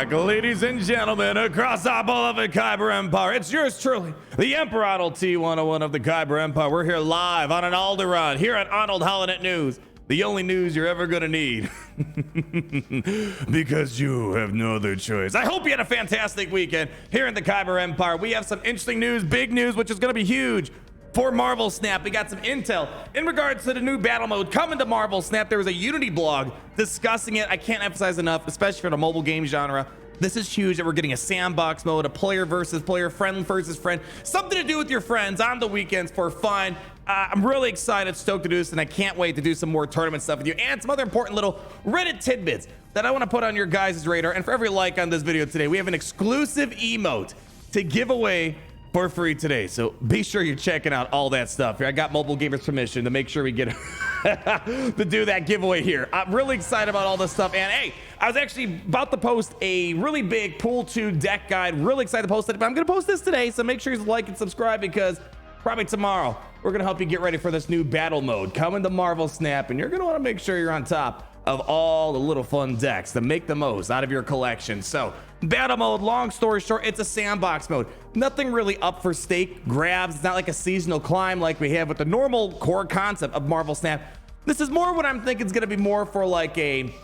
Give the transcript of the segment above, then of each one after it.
back, ladies and gentlemen, across our beloved Kyber Empire. It's yours truly, the Emperor Arnold T101 of the Kyber Empire. We're here live on an Alderaan, here at Arnold Holonet News. The only news you're ever gonna need. Because you have no other choice. I hope you had a fantastic weekend here in the Kyber Empire. We have some interesting news, big news, which is gonna be huge. For Marvel Snap, we got some intel in regards to the new battle mode coming to Marvel Snap. There was a Unity blog discussing it. I can't emphasize enough, especially for the mobile game genre. This is huge that we're getting a sandbox mode, a player versus player, friend versus friend, something to do with your friends on the weekends for fun. I'm really excited, stoked to do this, and I can't wait to do some more tournament stuff with you and some other important little Reddit tidbits that I want to put on your guys' radar. And for every like on this video today, we have an exclusive emote to give away for free today, so be sure you're checking out all that stuff here. I got Mobile Gamers permission to make sure we get to do that giveaway here. I'm really excited about all this stuff, and hey, I was actually about to post a really big Pool 2 deck guide. Really excited to post it, but I'm gonna post this today, so make sure you like and subscribe, because probably tomorrow we're gonna help you get ready for this new battle mode coming to Marvel Snap, and you're gonna want to make sure you're on top of all the little fun decks to make the most out of your collection. So battle mode, long story short, it's a sandbox mode. Nothing really up for stake grabs. It's not like a seasonal climb like we have with the normal core concept of Marvel Snap. This is more what I'm thinking is going to be more for like a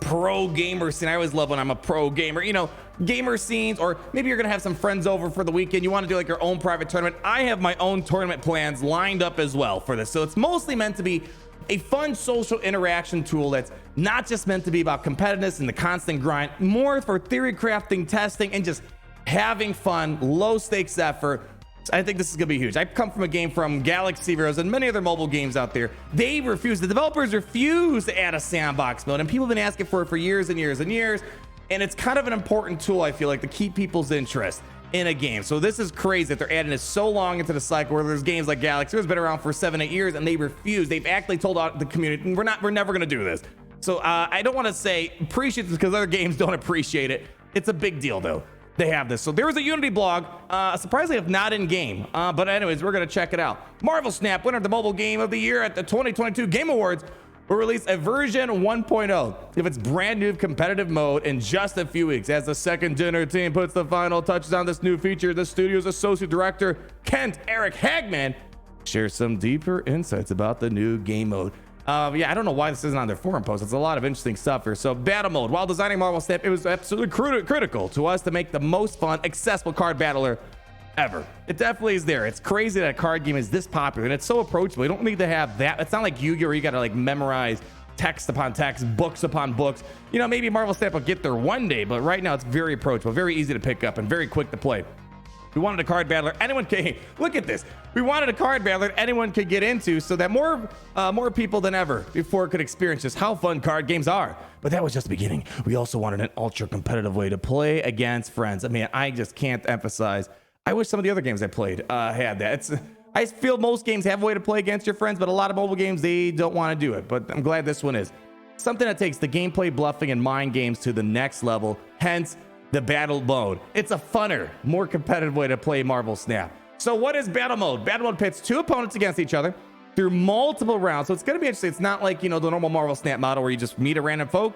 pro gamer scene. I always love when I'm a pro gamer, you know, gamer scenes, or maybe you're gonna have some friends over for the weekend. You want to do like your own private tournament. I have my own tournament plans lined up as well for this. So it's mostly meant to be a fun social interaction tool that's not just meant to be about competitiveness and the constant grind, more for theory crafting, testing, and just having fun, low stakes effort. I think this is gonna be huge. I've come from a game from Galaxy Heroes and many other mobile games out there. They refuse, the developers refuse to add a sandbox mode, and people have been asking for it for years and years and years. And it's kind of an important tool, I feel like, to keep people's interest in a game. So this is crazy that they're adding this so long into the cycle, where there's games like Galaxy Heroes been around for 7-8 years, and they refuse. They've actually told the community, we're never gonna do this. So I don't want to say appreciate this because other games don't appreciate it. It's a big deal though. They have this. So there was a Unity blog, surprisingly if not in game, but anyways, we're gonna check it out. Marvel Snap, winner of the mobile game of the year at the 2022 Game Awards, will release a version 1.0 of its brand new competitive mode in just a few weeks. As the second dinner team puts the final touches on this new feature, the studio's associate director, Kent Eric Hagman, shares some deeper insights about the new game mode. Yeah, I don't know why this isn't on their forum post. It's a lot of interesting stuff here. So battle mode, while designing Marvel Snap, it was absolutely critical to us to make the most fun, accessible card battler ever. It definitely is there. It's crazy that a card game is this popular and it's so approachable. You don't need to have that. It's not like Yu-Gi-Oh! Where you gotta like memorize text upon text, books upon books. You know, maybe Marvel Snap will get there one day, but right now it's very approachable, very easy to pick up, and very quick to play. We wanted a card battler anyone can, hey, look at this. We wanted a card battler anyone could get into, so that more people than ever before could experience just how fun card games are. But that was just the beginning. We also wanted an ultra competitive way to play against friends. I mean, I just can't emphasize. I wish some of the other games I played had that. I feel most games have a way to play against your friends, but a lot of mobile games, they don't want to do it. But I'm glad this one is. Something that takes the gameplay, bluffing, and mind games to the next level, hence the battle mode. It's a funner, more competitive way to play Marvel Snap. So what is battle mode? Battle mode pits two opponents against each other through multiple rounds. So it's going to be interesting. It's not like, you know, the normal Marvel Snap model where you just meet a random folk,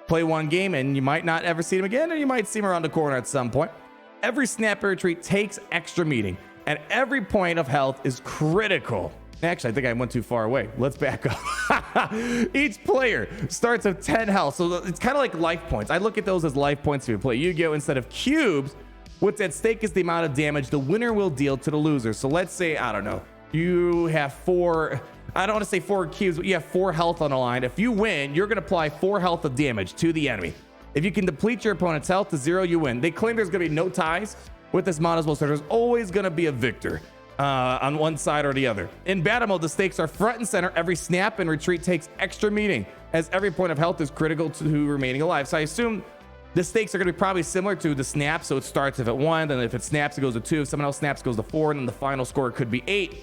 play one game, and you might not ever see them again, or you might see them around the corner at some point. Every snap retreat takes extra meaning, and every point of health is critical. Actually, I think I went too far away. Let's back up. Each player starts with 10 health, so it's kind of like life points. I look at those as life points if you play Yu-Gi-Oh! Instead of cubes. What's at stake is the amount of damage the winner will deal to the loser. So let's say, I don't know, you have I don't want to say 4 cubes, but you have 4 health on the line. If you win, you're going to apply 4 health of damage to the enemy. If you can deplete your opponent's health to 0, you win. They claim there's going to be no ties with this mod as well, so there's always going to be a victor on one side or the other. In battle mode, the stakes are front and center. Every snap and retreat takes extra meaning, as every point of health is critical to remaining alive. So I assume the stakes are going to be probably similar to the snap. So it starts if at 1, then if it snaps, it goes to 2. If someone else snaps, it goes to 4, and then the final score could be 8.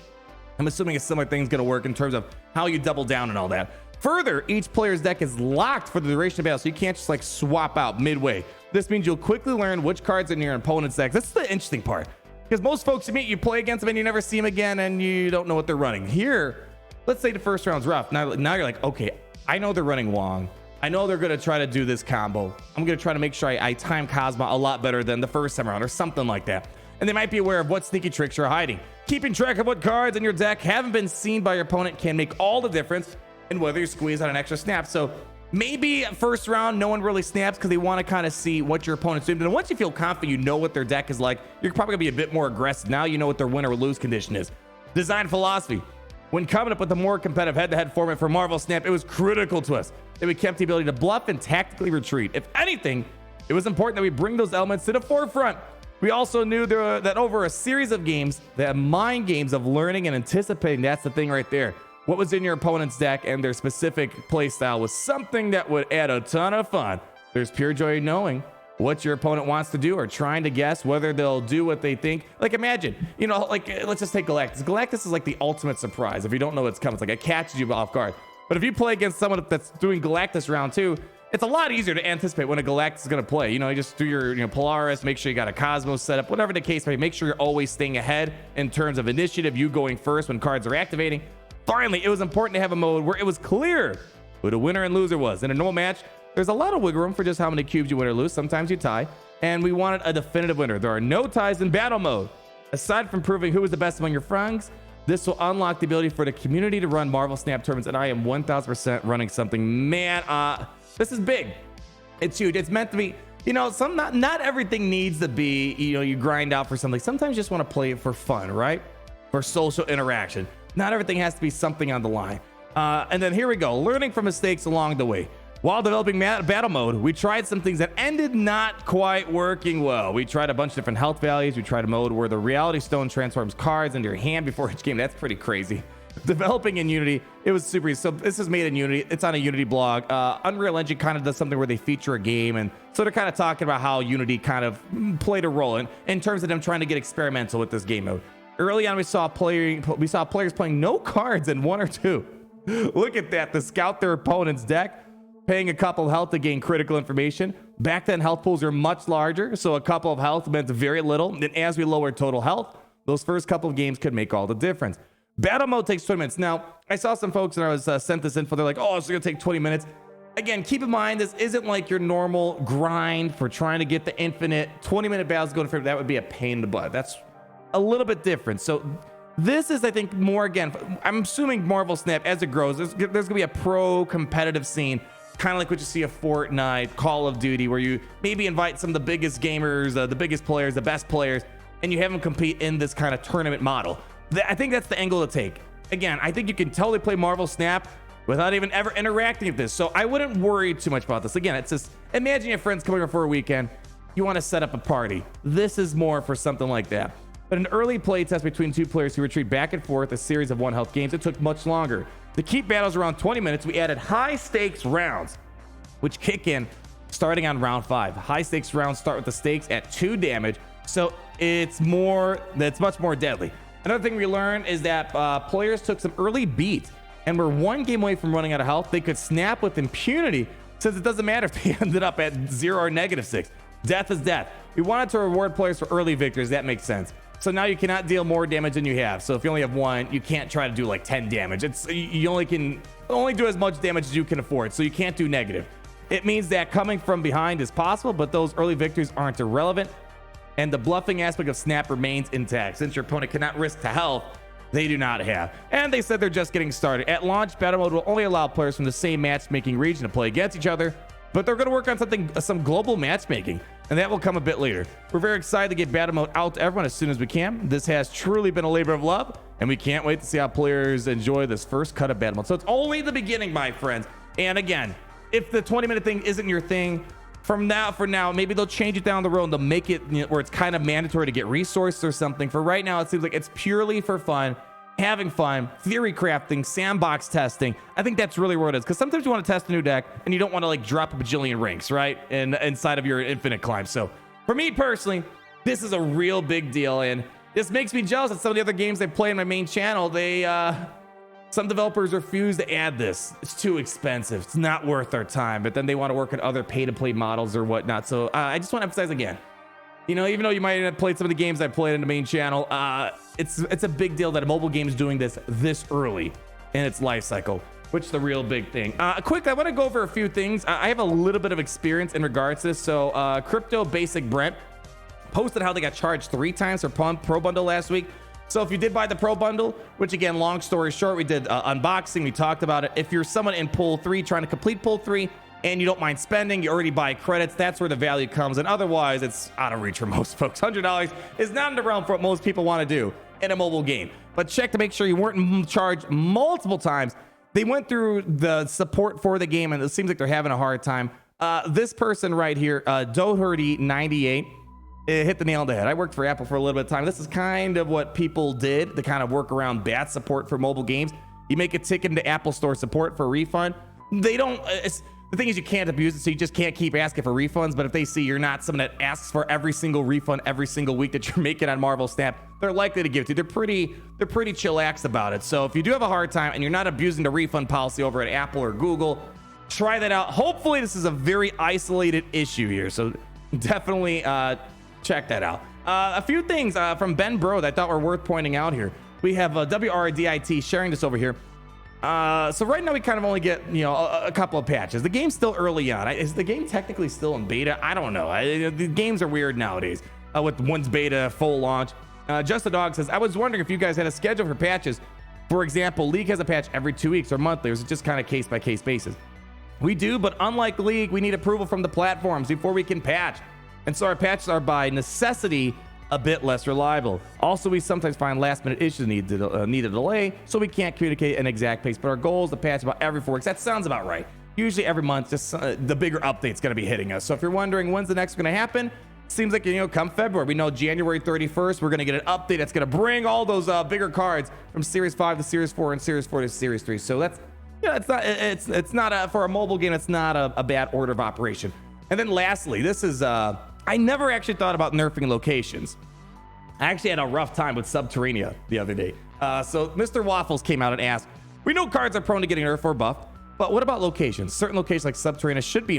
I'm assuming a similar thing is going to work in terms of how you double down and all that. Further, each player's deck is locked for the duration of battle, so you can't just like swap out midway. This means you'll quickly learn which cards are in your opponent's deck. This is the interesting part, because most folks you meet, you play against them and you never see them again, and you don't know what they're running. Here, let's say the first round's rough. Now you're like, okay, I know they're running Wong. I know they're going to try to do this combo. I'm going to try to make sure I time Cosmo a lot better than the first time around or something like that. And they might be aware of what sneaky tricks you're hiding. Keeping track of what cards in your deck haven't been seen by your opponent can make all the difference in whether you squeeze out an extra snap. So maybe first round, no one really snaps because they want to kind of see what your opponent's doing. And once you feel confident, you know what their deck is like, you're probably going to be a bit more aggressive. Now you know what their win or lose condition is. Design philosophy. When coming up with a more competitive head-to-head format for Marvel Snap, it was critical to us that we kept the ability to bluff and tactically retreat. If anything, it was important that we bring those elements to the forefront. We also knew that over a series of games, the mind games of learning and anticipating, that's the thing right there. What was in your opponent's deck and their specific playstyle was something that would add a ton of fun. There's pure joy in knowing what your opponent wants to do or trying to guess whether they'll do what they think. Like imagine, you know, like let's just take Galactus. Galactus is like the ultimate surprise. If you don't know what's coming, it's like it catches you off guard. But if you play against someone that's doing Galactus round 2, it's a lot easier to anticipate when a Galactus is going to play. You know, you just do your Polaris, make sure you got a Cosmos set up, whatever the case may be. Make sure you're always staying ahead in terms of initiative, you going first when cards are activating. Finally, it was important to have a mode where it was clear who the winner and loser was. In a normal match, there's a lot of wiggle room for just how many cubes you win or lose. Sometimes you tie, and we wanted a definitive winner. There are no ties in battle mode. Aside from proving who is the best among your friends, this will unlock the ability for the community to run Marvel Snap tournaments, and I am 1000% running something. Man, this is big. It's huge. It's meant to be, you know, not everything needs to be, you know, you grind out for something. Sometimes you just want to play it for fun, right? For social interaction. Not everything has to be something on the line. And then here we go, learning from mistakes along the way. While developing battle mode, we tried some things that ended not quite working well. We tried a bunch of different health values. We tried a mode where the Reality Stone transforms cards into your hand before each game. That's pretty crazy. Developing in Unity, it was super easy. So this is made in Unity. It's on a Unity blog. Unreal Engine kind of does something where they feature a game. And so they're kind of talking about how Unity kind of played a role in terms of them trying to get experimental with this game mode. Early on, we saw players playing no cards in 1 or 2. Look at that, to scout their opponent's deck. Paying a couple of health to gain critical information. Back then, health pools are much larger, so a couple of health meant very little. And as we lowered total health, those first couple of games could make all the difference. Battle mode takes 20 minutes. Now, I saw some folks when I was sent this info, they're like, oh, it's gonna take 20 minutes. Again, keep in mind, this isn't like your normal grind for trying to get the infinite 20-minute battles going for. That would be a pain in the butt. That's a little bit different. So this is, I think, more, again, I'm assuming Marvel Snap, as it grows, there's gonna be a pro competitive scene. Kind of like what you see of Fortnite, Call of Duty, where you maybe invite some of the biggest gamers, the biggest players, the best players, and you have them compete in this kind of tournament model. I think that's the angle to take. Again, I think you can totally play Marvel Snap without even ever interacting with this. So I wouldn't worry too much about this. Again, it's just, imagine your friends coming over for a weekend. You want to set up a party. This is more for something like that. But an early play test between 2 players who retreat back and forth a series of 1 health games, it took much longer. To keep battles around 20 minutes, we added high stakes rounds, which kick in starting on round 5. High stakes rounds start with the stakes at 2 damage, so it's much more deadly. Another thing we learned is that players took some early beat and were 1 game away from running out of health. They could snap with impunity, since it doesn't matter if they ended up at 0 or -6. Death is death. We wanted to reward players for early victories. That makes sense. So now you cannot deal more damage than you have. So if you only have 1, you can't try to do like 10 damage. You only can do as much damage as you can afford. So you can't do negative. It means that coming from behind is possible, but those early victories aren't irrelevant. And the bluffing aspect of Snap remains intact. Since your opponent cannot risk to health, they do not have. And they said they're just getting started. At launch, battle mode will only allow players from the same matchmaking region to play against each other, but they're going to work on some global matchmaking, and that will come a bit later. We're very excited to get battle mode out to everyone as soon as we can. This has truly been a labor of love, and we can't wait to see how players enjoy this first cut of battle mode. So it's only the beginning, my friends. And again, if the 20-minute thing isn't your thing, for now, maybe they'll change it down the road and they'll make it, you know, where it's kind of mandatory to get resources or something. For right now, it seems like it's purely for fun, having fun, theory crafting, sandbox testing. I think that's really where it is, because sometimes you want to test a new deck and you don't want to like drop a bajillion ranks, right? Inside of your infinite climb. So for me personally, this is a real big deal, and this makes me jealous that some of the other games I play in my main channel, some developers refuse to add this. It's too expensive. It's not worth our time. But then they want to work on other pay-to-play models or whatnot. So I just want to emphasize again, you know, even though you might have played some of the games I played in the main channel, it's a big deal that a mobile game is doing this early in its life cycle. which is the real big thing. Quick, I want to go over a few things. I have a little bit of experience in regards to this. So Crypto Basic Brent posted how they got charged 3 times for Pro Bundle last week. So if you did buy the Pro Bundle, which again, long story short, we did unboxing, we talked about it. If you're someone in Pool 3 trying to complete Pool 3 and you don't mind spending, you already buy credits, that's where the value comes. And otherwise, it's out of reach for most folks. $100 is not in the realm for what most people want to do in a mobile game. But check to make sure you weren't charged multiple times. They went through the support for the game, and it seems like they're having a hard time. This person right here, Doherty98, it hit the nail on the head. I worked for Apple for a little bit of time. This is kind of what people did to kind of work around bad support for mobile games. You make a ticket into Apple Store support for a refund. They don't, the thing is you can't abuse it, so you just can't keep asking for refunds. But if they see you're not someone that asks for every single refund every single week that you're making on Marvel Snap, they're likely to give it to you. They're pretty chillax about it. So if you do have a hard time and you're not abusing the refund policy over at Apple or Google, try that out. Hopefully this is a very isolated issue here. So definitely, check that out. A few things from Ben Bro that I thought were worth pointing out here. We have WRDIT sharing this over here. So right now we kind of only get, a couple of patches. The game's still early on. Is the game technically still in beta? I don't know. The games are weird nowadays with one's beta, full launch. Just the Dog says, I was wondering if you guys had a schedule for patches. For example, League has a patch every 2 weeks or monthly, or is it just kind of case by case basis? We do, but unlike League, we need approval from the platforms before we can patch. And so our patches are by necessity a bit less reliable. Also, we sometimes find last minute issues need a delay, so we can't communicate an exact pace, but our goal is to patch about every 4 weeks. That sounds about right. Usually every month, just the bigger update's gonna be hitting us. So if you're wondering when's the next gonna happen, seems like, come February. We know January 31st, we're gonna get an update that's gonna bring all those bigger cards from Series 5 to Series 4 and Series 4 to Series 3. So that's, it's not for a mobile game, it's not a bad order of operation. And then lastly, this is, I never actually thought about nerfing locations. I actually had a rough time with Subterranea the other day. So Mr. Waffles came out and asked, we know cards are prone to getting nerfed or buffed, but what about locations? Certain locations like Subterranea should be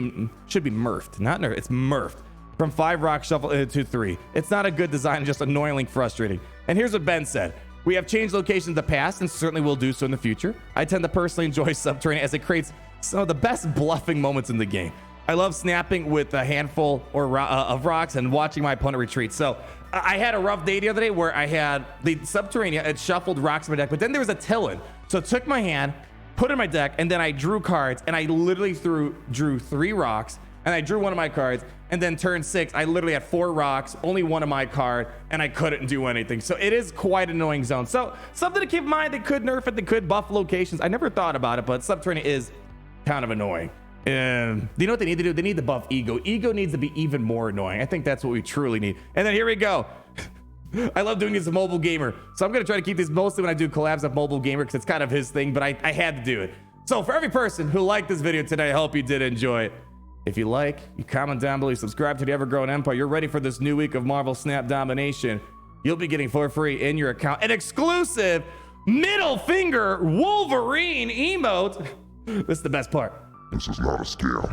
murphed, not nerfed, it's murphed. From 5 rock shuffle to 3. It's not a good design, just annoyingly frustrating. And here's what Ben said. We have changed locations in the past and certainly will do so in the future. I tend to personally enjoy Subterranea as it creates some of the best bluffing moments in the game. I love snapping with a handful of rocks and watching my opponent retreat. So I had a rough day the other day where I had the Subterranea, it shuffled rocks in my deck, but then there was a Tillin. So I took my hand, put it in my deck, and then I drew cards, and I literally drew 3 rocks, and I drew one of my cards, and then turn 6, I literally had 4 rocks, only one of my card, and I couldn't do anything. So it is quite an annoying zone. So something to keep in mind, they could nerf it, they could buff locations. I never thought about it, but Subterranea is kind of annoying. Do you know what they need to do? They need to buff Ego. Ego needs to be even more annoying. I think that's what we truly need. And then here we go. I love doing this as a mobile gamer. So I'm going to try to keep these mostly when I do collabs of mobile gamer because it's kind of his thing, but I had to do it. So for every person who liked this video today, I hope you did enjoy it. If you like, you comment down below, you subscribe to the Ever-Growing Empire. You're ready for this new week of Marvel Snap domination. You'll be getting for free in your account an exclusive middle finger Wolverine emote. This is the best part. This is not a scam.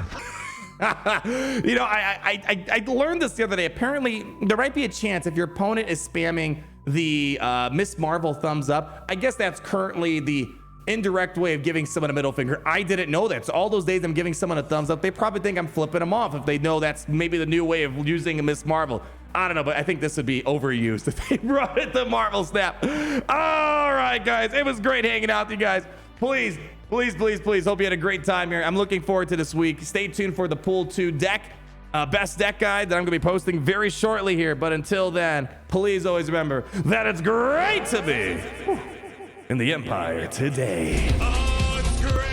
I learned this the other day. Apparently, there might be a chance if your opponent is spamming the Miss Marvel thumbs up. I guess that's currently the indirect way of giving someone a middle finger. I didn't know that. So all those days I'm giving someone a thumbs up, they probably think I'm flipping them off if they know that's maybe the new way of using a Miss Marvel. I don't know, but I think this would be overused if they brought it to Marvel Snap. All right, guys. It was great hanging out with you guys. Please, hope you had a great time here. I'm looking forward to this week. Stay tuned for the Pool 2 deck, best deck guide that I'm going to be posting very shortly here. But until then, please always remember that it's great to be in the Empire today. Oh, it's great.